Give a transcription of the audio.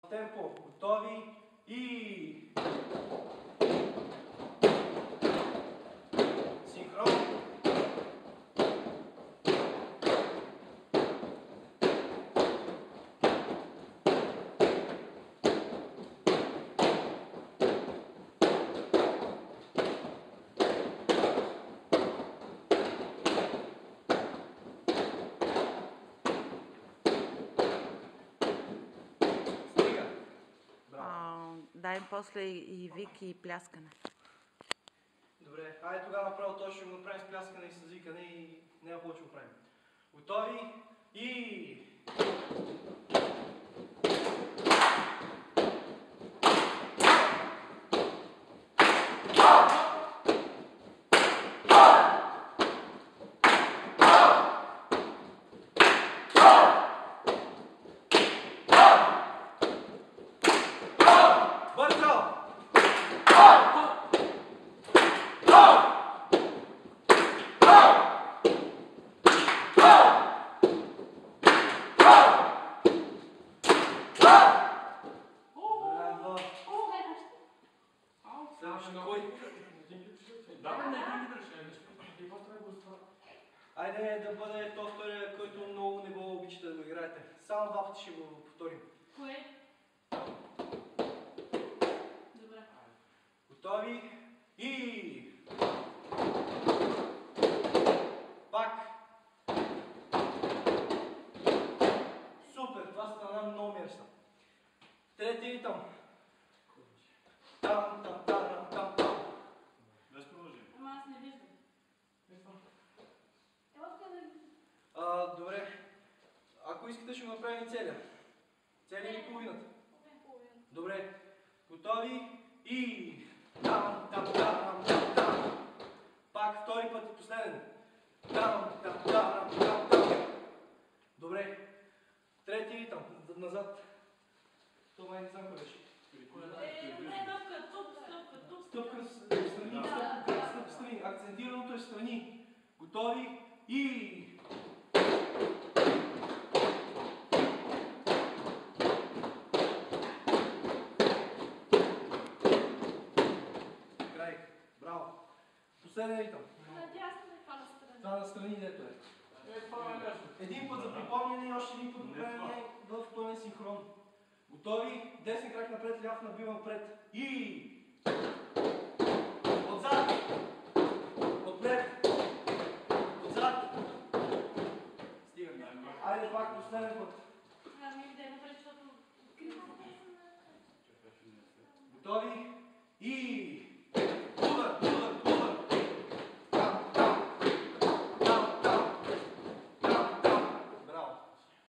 Темпо, готови и... Синхрон. Дай после и вик и пляскане. Добре, хайде тогава направо то ще го направим с пляскане и с викане и няма повече го правим. Готови и... Айде да бъде то втория, който много не го обичате да го играете. Само два пъти ще го повторим. Кое? Добре. Готови и... Пак. Супер, това стана много миришна. Трети ритъм. Там, там, там, там, там. Без продължение. Ама аз не виждам. Добре. Ако искате ще го направим целия. Целия или половината? Добре. Готови и... Там, там, там, там, там. Пак втори път и последен. Там, там, там, там, там. Добре. Трети ритъм. Назад. Това май не знам кой беше. Стъпка страни, стъпка страни. Акцентираното е страни. Готови и... Край. Браво. Последен ритъм. Това на страни дето е. Един път за припомняне и още един път го правим в пълен синхрон. Готови? Десен крак напред, ляв набива напред. И... Отзад. Отпред. Отзад. Стигаме. Айде пак последен път. Готови? И...